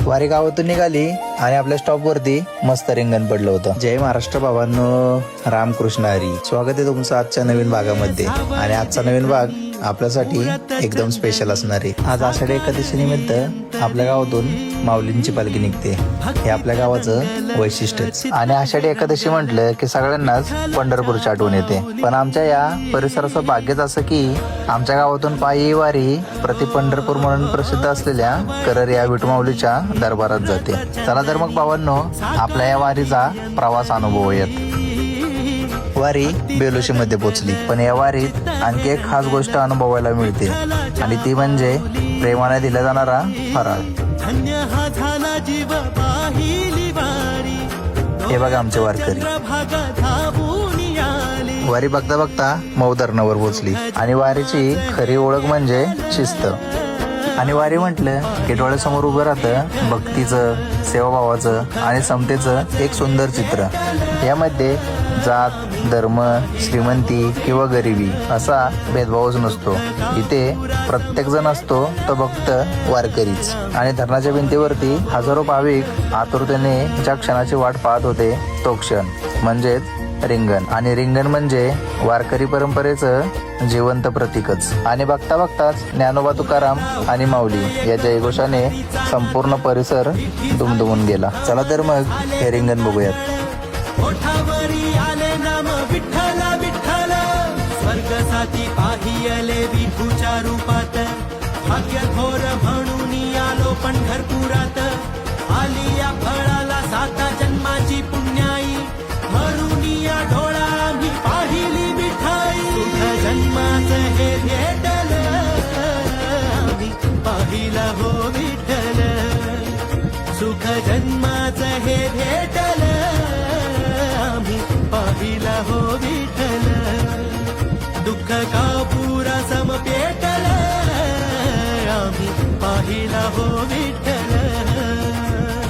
वारी गावातून निघाली आणि आपल्या स्टॉप वरती मस्त रिंगण पडलं होतं. जय महाराष्ट्र बाबांनो, रामकृष्ण हरी. स्वागत आहे तुमचं आजच्या नवीन भागामध्ये. आणि आजचा नवीन भाग आपल्यासाठी एकदम स्पेशल असणार आहे. आज आषाढी एकादशी निमित्त आपल्या गावातून माऊलींची पालखी निघते. हे आपल्या गावाचं वैशिष्ट्यच. आणि आषाढी एकादशी म्हटलं की सगळ्यांनाच पंढरपूरची आठवण येते. पण आमच्या या परिसराचं भाग्यच असं की आमच्या गावातून पायी वारी प्रति पंढरपूर म्हणून प्रसिद्ध असलेल्या करर या विठुमाऊलीच्या दरबारात जाते. चला तर मग भावांनो, आपल्या या वारीचा प्रवास अनुभवूयात. वारी बेलोशी मध्ये पोहोचली, पण या वारीत आणखी एक खास गोष्ट अनुभवायला मिळते आणि ती म्हणजे प्रेमाने दिला जाणारा फराळ. हे बघा आमचे वारकरी. वारी बघता बघता मऊ धरणावर पोहोचली आणि वारीची खरी ओळख म्हणजे शिस्त. आणि वारी म्हटलं की डोळ्यासमोर उभं राहतं भक्तीचं, सेवाभावाचं आणि समतेचं एक सुंदर चित्र. यामध्ये जात, धर्म, श्रीमंती किंवा गरिबी असा भेदभावच नसतो. इथे प्रत्येक जण असतो तो फक्त वारकरीच. आणि धरणाच्या भिंतीवरती हजारो भाविक आतुरतेने ज्या क्षणाची वाट पाहत होते तो क्षण म्हणजेच रिंगण. आणि रिंगण म्हणजे वारकरी परंपरेचं जिवंत प्रतीकच. आणि बघता बघताच ज्ञानोबा तुकाराम आणि माऊली या जयघोषाने संपूर्ण परिसर दुमदुमून गेला. चला तर मग हे रिंगण बघूयात. ओठावरी आले नाम विठ्ठल विठ्ठल, स्वर्गसाती पाहियले विठूच्या रूपात. भाग्य थोर म्हणून आलो पंढरपुरात, आली या फळाला साता जन्माची पुण्याई. म्हणून या ढोळा मी पाहिली मिठाई. सुख जन्माचं हे भेटल, आम्ही पाहिला हो विठ्ठल. सुख जन्माचं हे भेटल, पाहिला हो विठ्ठल. दुःख का पुरा समपेटल, आम्ही पाहिला हो विठ्ठल.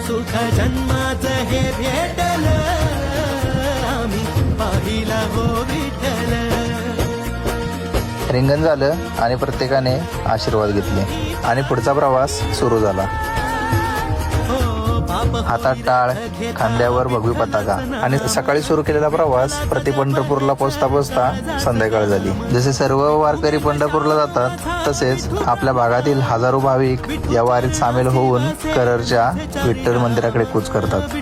सुख जन्माचं हे भेटल, आम्ही पाहिला हो विठ्ठल. रिंगण झालं आणि प्रत्येकाने आशीर्वाद घेतले आणि पुढचा प्रवास सुरू झाला. हातात टाळ, खांद्यावर भगवी पताका. आणि सकाळी सुरू केलेला प्रवास प्रति पंढरपूरला पोचता पोचता संध्याकाळ झाली. जसे सर्व वारकरी पंढरपूरला जातात तसेच आपल्या भागातील हजारो भाविक या वारीत सामील होऊन कररच्या विठ्ठल मंदिराकडे कूच करतात.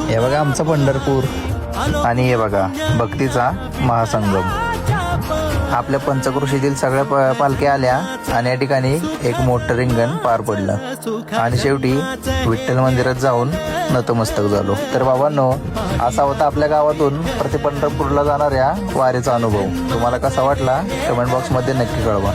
हे बघा आमचं पंढरपूर आणि हे बघा भक्तीचा महासंगम. आपल्या पंचक्रोशीतील सगळ्या पालख्या आल्या आणि या ठिकाणी एक मोठं रिंगण पार पडलं. आणि शेवटी विठ्ठल मंदिरात जाऊन नतमस्तक झालो. तर बाबांनो, असा होता आपल्या गावातून प्रति पंढरपूरला जाणाऱ्या वारीचा अनुभव. तुम्हाला कसा वाटला कमेंट बॉक्स मध्ये नक्की कळवा.